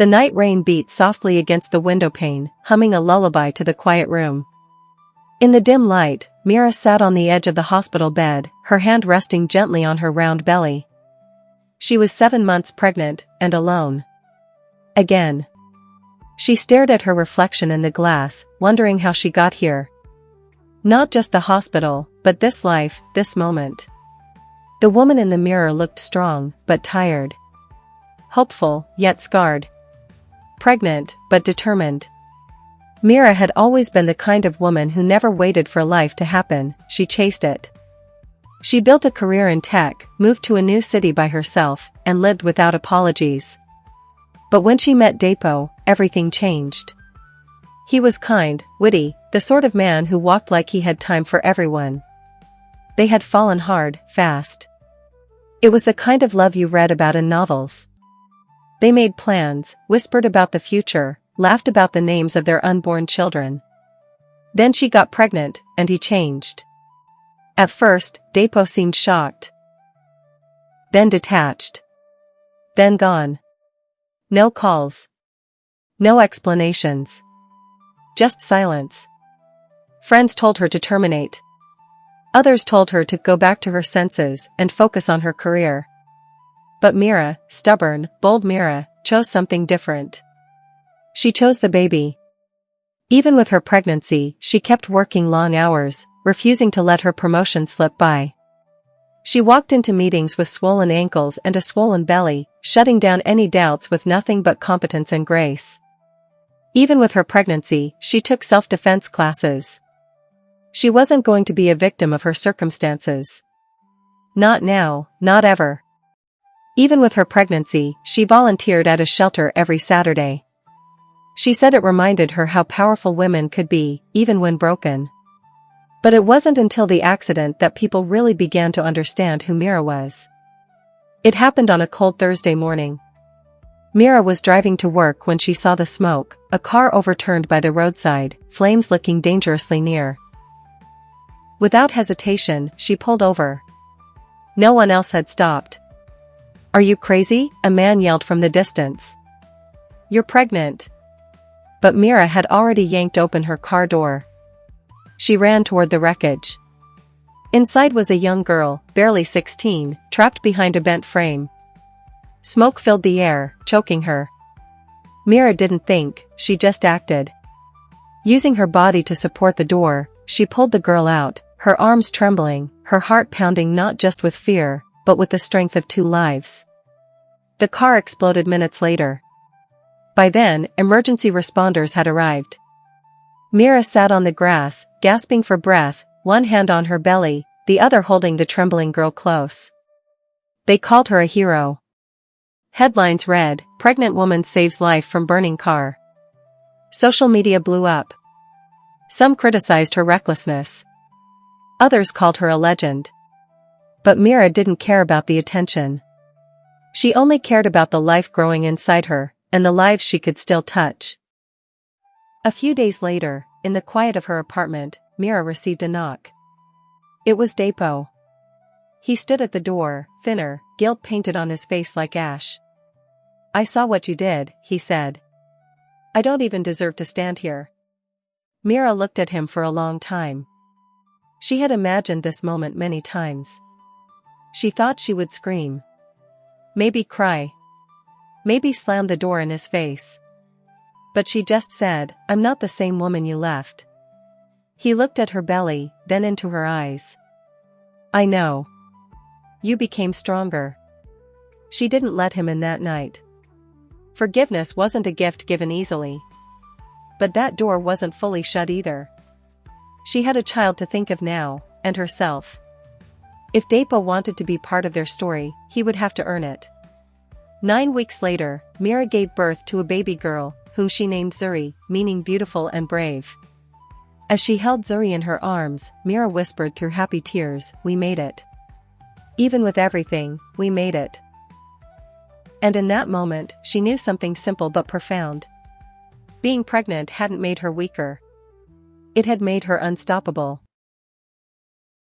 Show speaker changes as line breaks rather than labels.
The night rain beat softly against the windowpane, humming a lullaby to the quiet room. In the dim light, Mira sat on the edge of the hospital bed, her hand resting gently on her round belly. She was 7 months pregnant, and alone. Again. She stared at her reflection in the glass, wondering how she got here. Not just the hospital, but this life, this moment. The woman in the mirror looked strong, but tired. Hopeful, yet scarred. Pregnant, but determined. Mira had always been the kind of woman who never waited for life to happen, she chased it. She built a career in tech, moved to a new city by herself, and lived without apologies. But when she met Depo, everything changed. He was kind, witty, the sort of man who walked like he had time for everyone. They had fallen hard, fast. It was the kind of love you read about in novels. They made plans, whispered about the future, laughed about the names of their unborn children. Then she got pregnant, and he changed. At first, Depo seemed shocked. Then detached. Then gone. No calls. No explanations. Just silence. Friends told her to terminate. Others told her to go back to her senses and focus on her career. But Mira, stubborn, bold Mira, chose something different. She chose the baby. Even with her pregnancy, she kept working long hours, refusing to let her promotion slip by. She walked into meetings with swollen ankles and a swollen belly, shutting down any doubts with nothing but competence and grace. Even with her pregnancy, she took self-defense classes. She wasn't going to be a victim of her circumstances. Not now, not ever. Even with her pregnancy, she volunteered at a shelter every Saturday. She said it reminded her how powerful women could be, even when broken. But it wasn't until the accident that people really began to understand who Mira was. It happened on a cold Thursday morning. Mira was driving to work when she saw the smoke, a car overturned by the roadside, flames licking dangerously near. Without hesitation, she pulled over. No one else had stopped. "Are you crazy?" a man yelled from the distance. "You're pregnant." But Mira had already yanked open her car door. She ran toward the wreckage. Inside was a young girl, barely 16, trapped behind a bent frame. Smoke filled the air, choking her. Mira didn't think, she just acted. Using her body to support the door, she pulled the girl out, her arms trembling, her heart pounding not just with fear, but with the strength of 2 lives. The car exploded minutes later. By then, emergency responders had arrived. Mira sat on the grass, gasping for breath, one hand on her belly, the other holding the trembling girl close. They called her a hero. Headlines read, "Pregnant Woman Saves Life from Burning Car." Social media blew up. Some criticized her recklessness. Others called her a legend. But Mira didn't care about the attention. She only cared about the life growing inside her, and the lives she could still touch. A few days later, in the quiet of her apartment, Mira received a knock. It was Depo. He stood at the door, thinner, guilt painted on his face like ash. "I saw what you did," he said. "I don't even deserve to stand here." Mira looked at him for a long time. She had imagined this moment many times. She thought she would scream. Maybe cry. Maybe slam the door in his face. But she just said, "I'm not the same woman you left." He looked at her belly, then into her eyes. "I know. You became stronger." She didn't let him in that night. Forgiveness wasn't a gift given easily. But that door wasn't fully shut either. She had a child to think of now, and herself. If Depo wanted to be part of their story, he would have to earn it. 9 weeks later, Mira gave birth to a baby girl, whom she named Zuri, meaning beautiful and brave. As she held Zuri in her arms, Mira whispered through happy tears, "We made it. Even with everything, we made it." And in that moment, she knew something simple but profound. Being pregnant hadn't made her weaker. It had made her unstoppable.